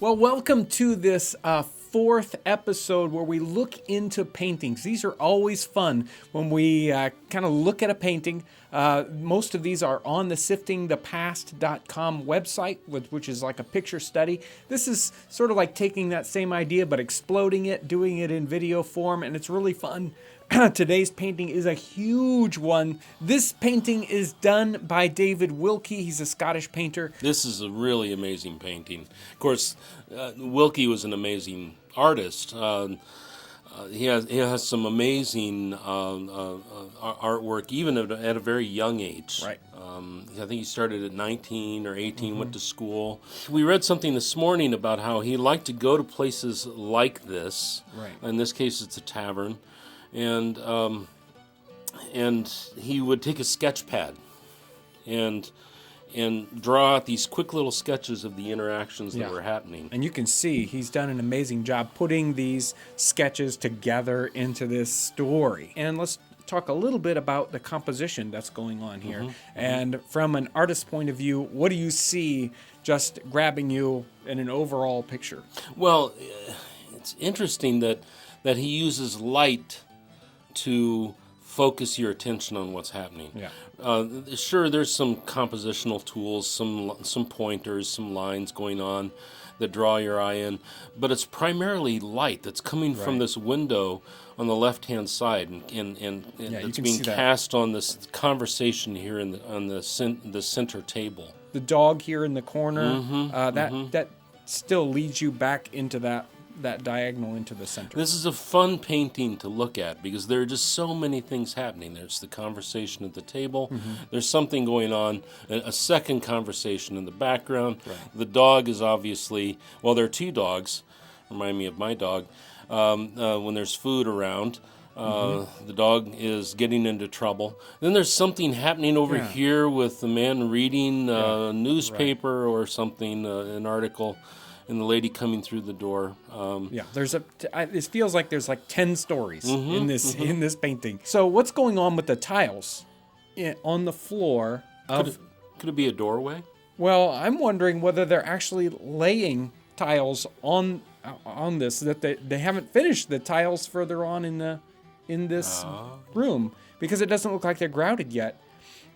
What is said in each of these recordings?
Well, welcome to this fourth episode where we look into paintings. These are always fun when we kind of look at a painting. Most of these are on the siftingthepast.com website, which is like a picture study. This is sort of like taking that same idea but exploding it, doing it in video form, and it's really fun. Today's painting is a huge one. This painting is done by David Wilkie. He's a Scottish painter. This is a really amazing painting. Of course, Wilkie was an amazing artist. He has some amazing artwork, even at a very young age. Right. I think he started at 19 or 18, went to school. We read something this morning about how he liked to go to places like this. Right. In this case, it's a tavern. And he would take a sketch pad and draw out these quick little sketches of the interactions that were happening. And you can see he's done an amazing job putting these sketches together into this story. And let's talk a little bit about the composition that's going on here. And from an artist's point of view, what do you see just grabbing you in an overall picture? Well, it's interesting that he uses light to focus your attention on what's happening. Yeah. Sure, there's some compositional tools, some pointers, some lines going on that draw your eye in, but it's primarily light that's coming from this window on the left-hand side, and it's being cast on this conversation here on the center table. The dog here in the corner, that still leads you back into that diagonal into the center. This is a fun painting to look at because there are just so many things happening. There's the conversation at the table. There's something going on, a second conversation in the background. Right. The dog is obviously, well, there are two dogs, remind me of my dog. When there's food around, the dog is getting into trouble. Then there's something happening over here with the man reading a newspaper or something, an article, and the lady coming through the door. It feels like there's like 10 stories in this painting. So what's going on with the tiles on the floor? Could it be a doorway? Well, I'm wondering whether they're actually laying tiles on this, that they haven't finished the tiles further on in this room, because it doesn't look like they're grouted yet.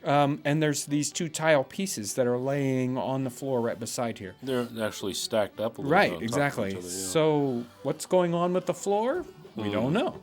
And there's these two tile pieces that are laying on the floor right beside here. They're actually stacked up a little bit. Right, exactly. So what's going on with the floor? We don't know.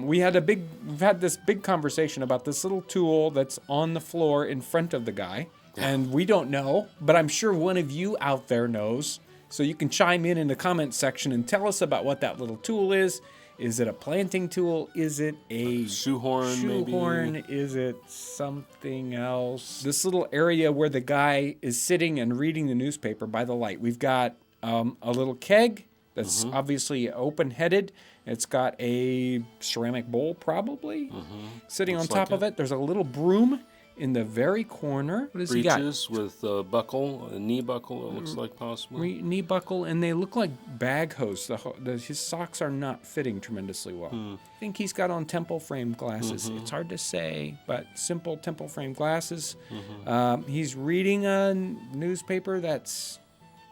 We've had this big conversation about this little tool that's on the floor in front of the guy, and we don't know, but I'm sure one of you out there knows. So you can chime in the comment section and tell us about what that little tool is. Is it a planting tool? Is it a shoehorn? Maybe? Is it something else? This little area where the guy is sitting and reading the newspaper by the light. We've got a little keg that's obviously open-headed. It's got a ceramic bowl, probably, sitting on top of it. There's a little broom in the very corner. What does he got? Breeches with a buckle, a knee buckle, it looks like possibly. Knee buckle, and they look like bag hose. His socks are not fitting tremendously well. I think he's got on temple frame glasses. It's hard to say, but simple temple frame glasses. He's reading a newspaper that's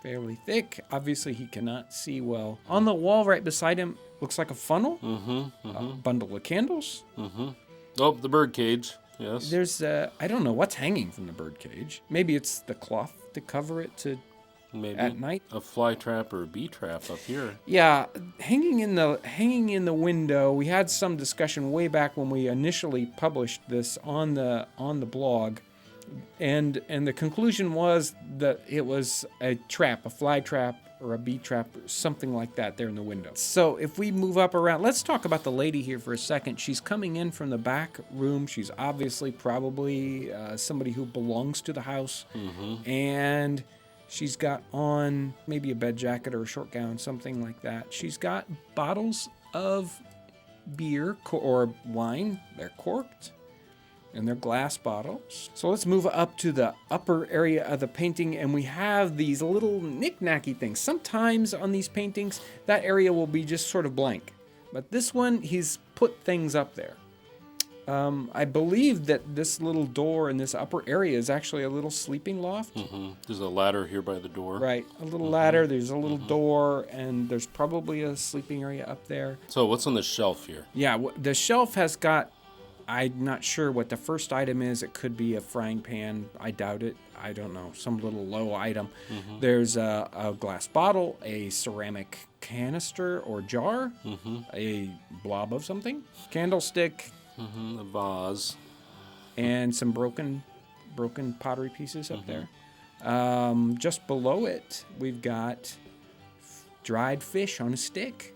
fairly thick. Obviously, he cannot see well. On the wall right beside him looks like a funnel, a bundle of candles. Oh, the bird cage. Yes. There's I don't know what's hanging from the bird cage. Maybe it's the cloth to cover it at night. A fly trap or a bee trap up here. Yeah, hanging in the window. We had some discussion way back when we initially published this on the blog, and the conclusion was that it was a trap, a fly trap or a bee trap, or something like that there in the window. So if we move up around, let's talk about the lady here for a second. She's coming in from the back room. She's obviously probably somebody who belongs to the house. And she's got on maybe a bed jacket or a short gown, something like that. She's got bottles of beer or wine. They're corked. And they're glass bottles. So let's move up to the upper area of the painting, and we have these little knick-knacky things. Sometimes on these paintings, that area will be just sort of blank. But this one, he's put things up there. I believe that this little door in this upper area is actually a little sleeping loft. There's a ladder here by the door. Right, a little ladder, there's a little door, and there's probably a sleeping area up there. So what's on the shelf here? Yeah, the shelf has got, I'm not sure what the first item is. It could be a frying pan. I doubt it. I don't know, some little low item. There's a glass bottle, a ceramic canister or jar, a blob of something, candlestick, A vase. and some broken pottery pieces up there. Just below it, we've got dried fish on a stick,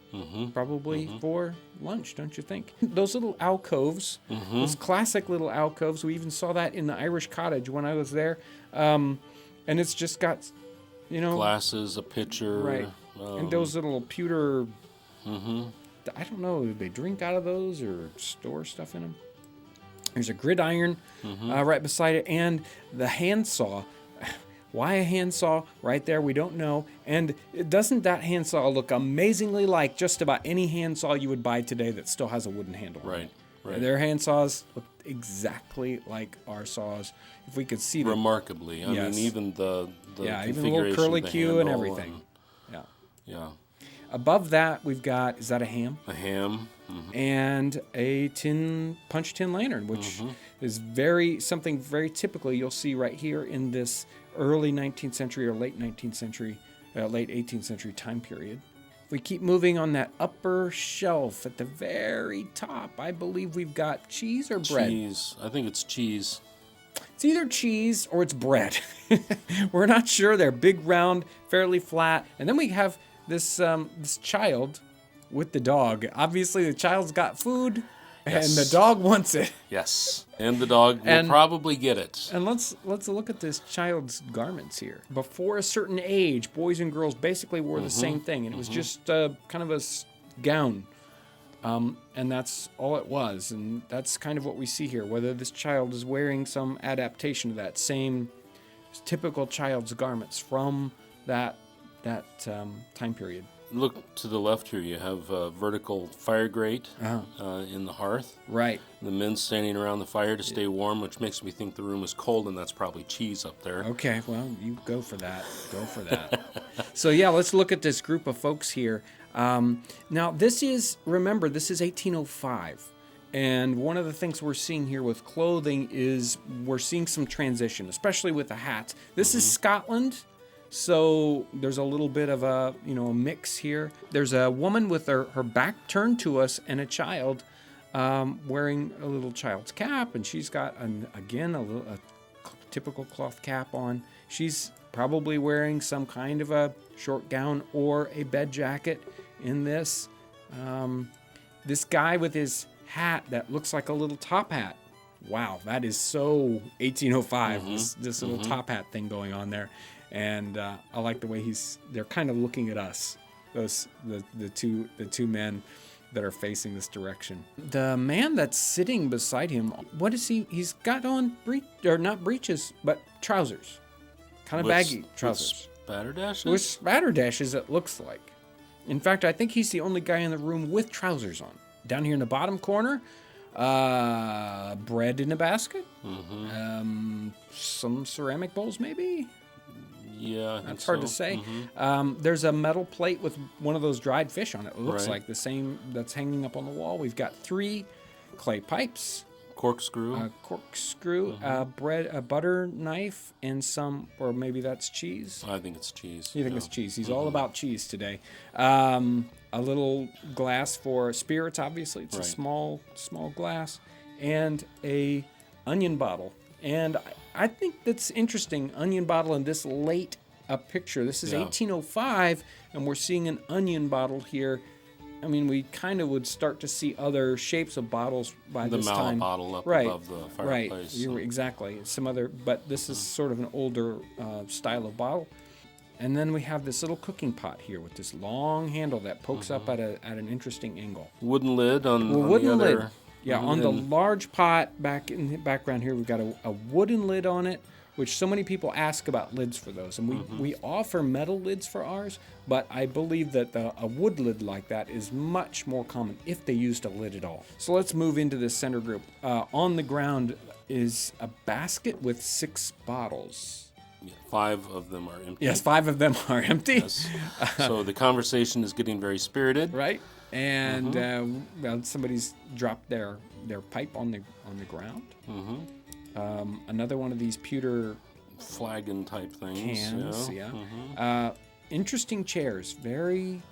probably for lunch, don't you think? Those little alcoves, those classic little alcoves, we even saw that in the Irish cottage when I was there. And it's just got, Glasses, a pitcher. right, and those little pewter, I don't know, do they drink out of those or store stuff in them? There's a gridiron right beside it, and the handsaw. Why a handsaw right there, we don't know. And doesn't that handsaw look amazingly like just about any handsaw you would buy today that still has a wooden handle? Right. Their handsaws look exactly like our saws. If we could see them. Remarkably. I mean, even the even a little curly Q and everything. Yeah. Above that, we've got, is that a ham? A ham. And a punch tin lantern, which is something very typical you'll see right here in this early 19th century or late 19th century, late 18th century time period. If we keep moving on that upper shelf at the very top, I believe we've got cheese or bread. Cheese. I think it's cheese. It's either cheese or it's bread. We're not sure. They're big, round, fairly flat. And then we have this child with the dog. Obviously, the child's got food, and the dog wants it. Yes, and the dog will probably get it. And let's look at this child's garments here. Before a certain age, boys and girls basically wore the same thing, and it was just kind of a gown. And that's all it was, and that's kind of what we see here. Whether this child is wearing some adaptation of that same typical child's garments from that time period. Look to the left here. You have a vertical fire grate in the hearth. Right. The men standing around the fire to stay warm, which makes me think the room is cold, and that's probably cheese up there. Okay, well, you go for that. So, yeah, let's look at this group of folks here. Now, this is 1805. And one of the things we're seeing here with clothing is we're seeing some transition, especially with the hats. This is Scotland. So there's a little bit of a mix here. There's a woman with her back turned to us and a child wearing a little child's cap, and she's got a typical cloth cap on. She's probably wearing some kind of a short gown or a bed jacket in this. This guy with his hat that looks like a little top hat. Wow, that is so 1805. This little top hat thing going on there. And I like the way they're kind of looking at us, the two men that are facing this direction. The man that's sitting beside him, what is he? He's got on not breeches, but trousers, kind of baggy trousers. With spatterdashes, it looks like. In fact, I think he's the only guy in the room with trousers on. Down here in the bottom corner, bread in a basket, some ceramic bowls maybe. Yeah, I think that's hard to say. There's a metal plate with one of those dried fish on it. It looks like the same that's hanging up on the wall. We've got 3 clay pipes, corkscrew, bread, a butter knife, and some, or maybe that's cheese. I think it's cheese. You think it's cheese? He's all about cheese today. A little glass for spirits. Obviously, it's a small glass, and a onion bottle. And I think that's interesting, onion bottle in this late picture. This is 1805, and we're seeing an onion bottle here. I mean, we kind of would start to see other shapes of bottles by this time. The mallet bottle up above the fireplace. Right, exactly. Some other, but this is sort of an older style of bottle. And then we have this little cooking pot here with this long handle that pokes up at an interesting angle. Wooden lid on the other. Lid. Yeah, on the large pot back in the background here, we've got a wooden lid on it which so many people ask about lids for those. And we offer metal lids for ours, but I believe that a wood lid like that is much more common if they used a lid at all. So let's move into this center group. On the ground is a basket with 6 bottles. 5 of them are empty. Yes, 5 of them are empty. Yes. So the conversation is getting very spirited. Right. And well, somebody's dropped their pipe on the ground. Another one of these pewter Flagon type things. cans. Yeah. Interesting chairs. Very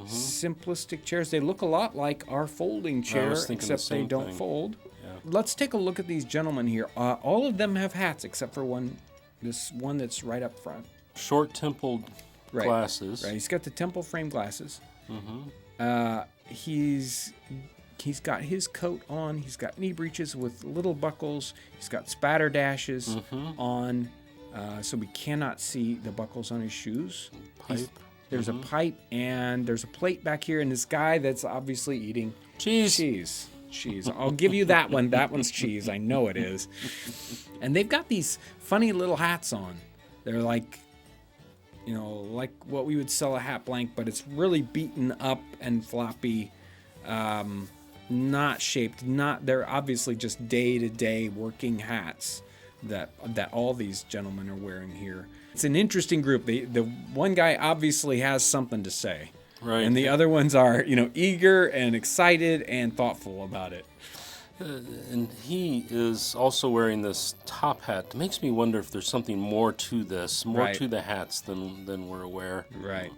simplistic chairs. They look a lot like our folding chair, except they same don't thing. fold. Yeah. Let's take a look at these gentlemen here. All of them have hats except for one. This one that's right up front. Short templed glasses. Right. He's got the temple frame glasses. He's got his coat on. He's got knee breeches with little buckles. He's got spatter dashes on, so we cannot see the buckles on his shoes. Pipe. There's a pipe, and there's a plate back here, and this guy that's obviously eating cheese. I'll give you that one. That one's cheese. I know it is. And they've got these funny little hats on. They're like, like what we would sell a hat blank, but it's really beaten up and floppy, not shaped. They're obviously just day-to-day working hats that all these gentlemen are wearing here. It's an interesting group. The one guy obviously has something to say. Right. And the other ones are, eager and excited and thoughtful about it. And he is also wearing this top hat. It makes me wonder if there's something more to this, to the hats than we're aware. Right.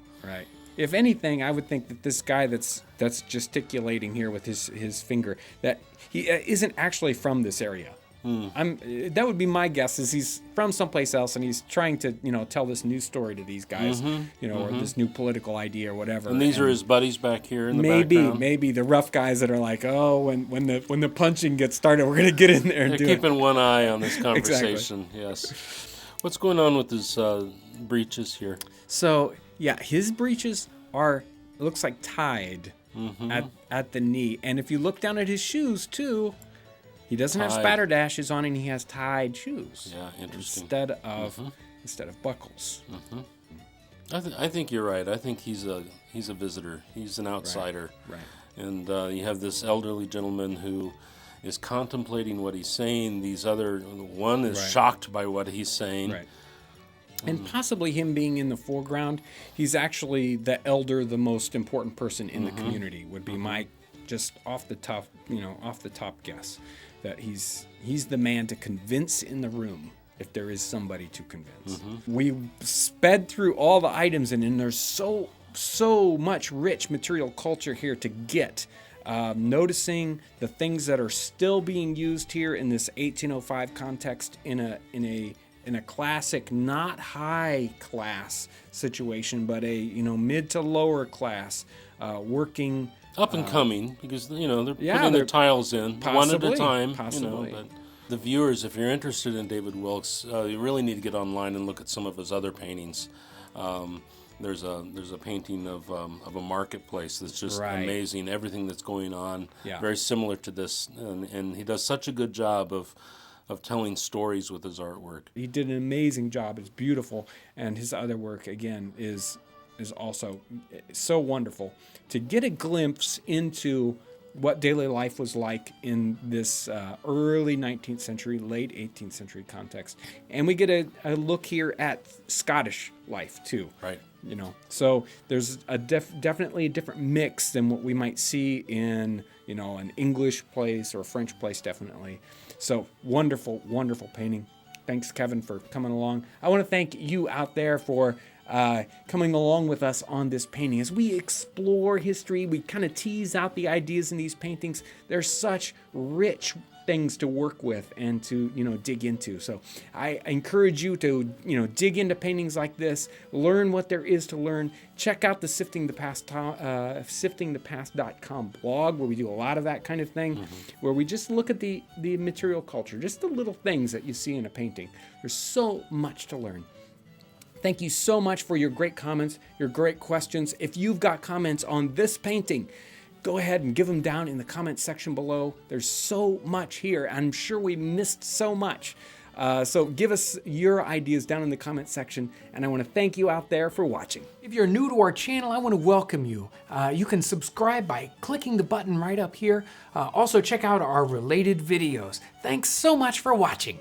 If anything, I would think that this guy that's gesticulating here with his finger, that he isn't actually from this area. That would be my guess, is he's from someplace else and he's trying to, tell this new story to these guys, or this new political idea or whatever. And these are his buddies back here in the background. Maybe the rough guys that are like, oh, when the punching gets started, we're gonna get in there and They're do it. keeping one eye on this conversation. Exactly. Yes. What's going on with his breeches here? So yeah, his breeches looks like tied at the knee, and if you look down at his shoes too. He doesn't have spatter dashes on, and he has tied shoes. Yeah, interesting. Instead of buckles. I think you're right. I think he's a visitor. He's an outsider. Right. And you have this elderly gentleman who is contemplating what he's saying. One is shocked by what he's saying. Right. And possibly him being in the foreground, he's actually the most important person in the community. Would be my just off the top guess. That he's the man to convince in the room if there is somebody to convince. We sped through all the items, and there's so much rich material culture here to get. Noticing the things that are still being used here in this 1805 context in a classic, not high class situation, but a mid to lower class working. Up and coming, because they're putting their tiles in one at a time. Possibly. But the viewers, if you're interested in David Wilkes, you really need to get online and look at some of his other paintings. There's a painting of a marketplace that's just amazing. Everything that's going on, very similar to this, and he does such a good job of telling stories with his artwork. He did an amazing job. It's beautiful, and his other work again is also so wonderful. To get a glimpse into what daily life was like in this early 19th century, late 18th century context. And we get a look here at Scottish life too. Right. So there's definitely a different mix than what we might see in, an English place or a French place, definitely. So wonderful, wonderful painting. Thanks, Kevin, for coming along. I want to thank you out there for coming along with us on this painting. As we explore history, we kind of tease out the ideas in these paintings. There's such rich things to work with and to dig into. So I encourage you to dig into paintings like this, learn what there is to learn. Check out the siftingthepast.com blog, where we do a lot of that kind of thing, where we just look at the material culture, just the little things that you see in a painting. There's so much to learn. Thank you so much for your great comments, your great questions. If you've got comments on this painting, go ahead and give them down in the comment section below. There's so much here. I'm sure we missed so much. So give us your ideas down in the comment section, and I want to thank you out there for watching. If you're new to our channel, I want to welcome you. You can subscribe by clicking the button right up here. Also check out our related videos. Thanks so much for watching.